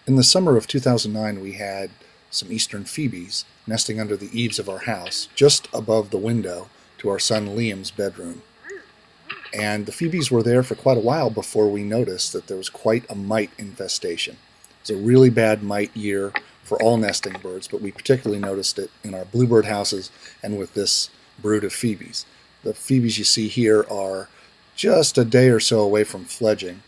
In the summer of 2009, we had some eastern phoebes nesting under the eaves of our house, just above the window to our son Liam's bedroom. And the phoebes were there for quite a while before we noticed that there was quite a mite infestation. It was a really bad mite year for all nesting birds, but we particularly noticed it in our bluebird houses and with this brood of phoebes. The phoebes you see here are just a day or so away from fledging.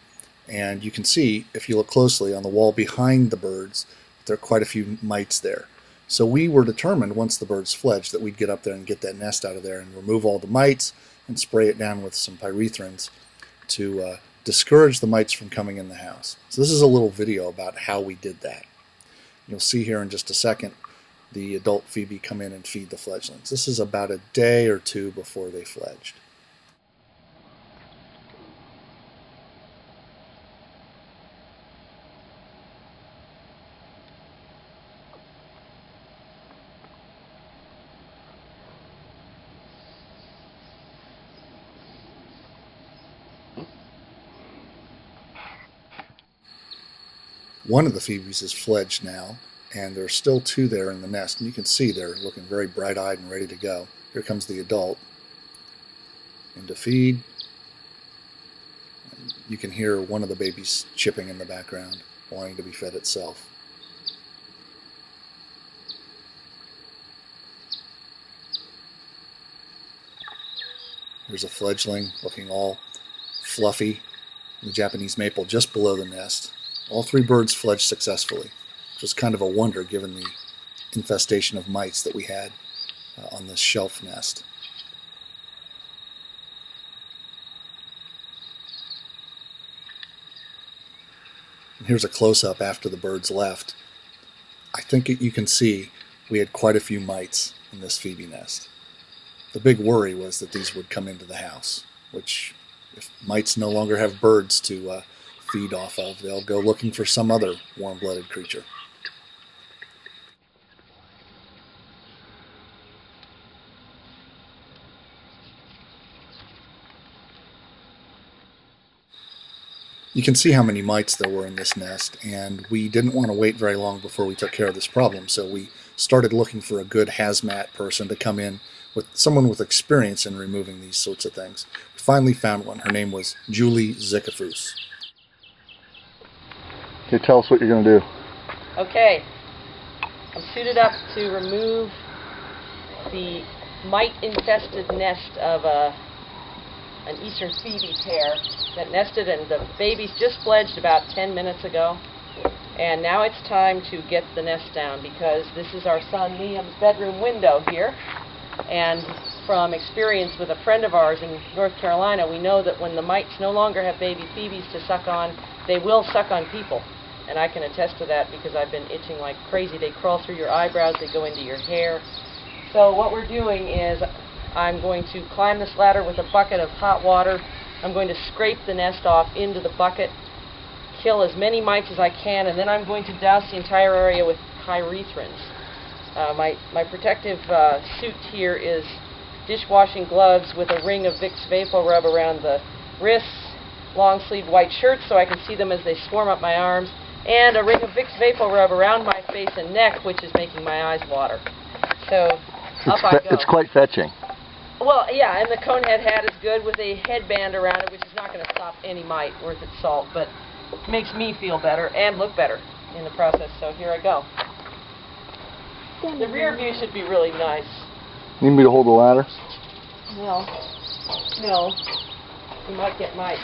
And you can see, if you look closely on the wall behind the birds, there are quite a few mites there. So we were determined, once the birds fledged, that we'd get up there and get that nest out of there and remove all the mites and spray it down with some pyrethrins to discourage the mites from coming in the house. So this is a little video about how we did that. You'll see here in just a second the adult phoebe come in and feed the fledglings. This is about a day or two before they fledged. One of the phoebes is fledged now, and there are still two there in the nest, and you can see they're looking very bright-eyed and ready to go. Here comes the adult in to feed. And you can hear one of the babies chipping in the background, wanting to be fed itself. There's a fledgling looking all fluffy in the Japanese maple just below the nest. All three birds fledged successfully, which was kind of a wonder given the infestation of mites that we had on this shelf nest. And here's a close-up after the birds left. I think you can see we had quite a few mites in this phoebe nest. The big worry was that these would come into the house, which, if mites no longer have birds to feed off of, they'll go looking for some other warm-blooded creature. You can see how many mites there were in this nest, and we didn't want to wait very long before we took care of this problem, so we started looking for a good hazmat person to come in, with someone with experience in removing these sorts of things. We finally found one. Her name was Julie Zickafus. Okay, tell us what you're going to do. Okay, I'm suited up to remove the mite-infested nest of an eastern phoebe pair that nested, and the babies just fledged about 10 minutes ago. And now it's time to get the nest down, because this is our son Liam's bedroom window here. And from experience with a friend of ours in North Carolina, we know that when the mites no longer have baby phoebes to suck on, they will suck on people. And I can attest to that because I've been itching like crazy. They crawl through your eyebrows, they go into your hair. So what we're doing is I'm going to climb this ladder with a bucket of hot water. I'm going to scrape the nest off into the bucket, kill as many mites as I can, and then I'm going to douse the entire area with pyrethrins. My protective suit here is dishwashing gloves with a ring of Vicks VapoRub around the wrists, long-sleeved white shirts so I can see them as they swarm up my arms, and a ring of Vicks VapoRub around my face and neck, which is making my eyes water. So up I go. It's quite fetching. Well, yeah, and the conehead hat is good with a headband around it, which is not going to stop any mite worth its salt, but makes me feel better and look better in the process. So here I go. The rear view should be really nice. Need me to hold the ladder? No. You might get mites.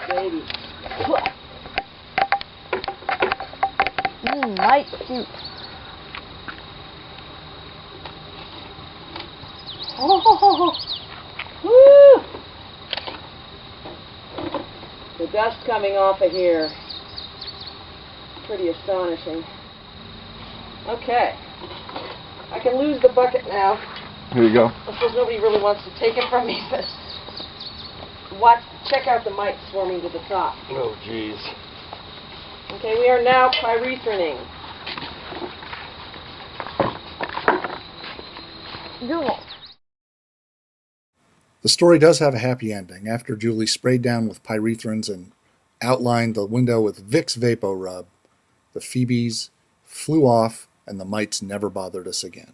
Baby. Mite soup. Oh, woo! The dust coming off of here. Pretty astonishing. Okay. I can lose the bucket now. Here you go. I suppose nobody really wants to take it from me, but check out the mites swarming to the top. Oh, jeez. Okay, we are now pyrethroning. The story does have a happy ending. After Julie sprayed down with pyrethrins and outlined the window with Vicks Vapo Rub, the phoebes flew off and the mites never bothered us again.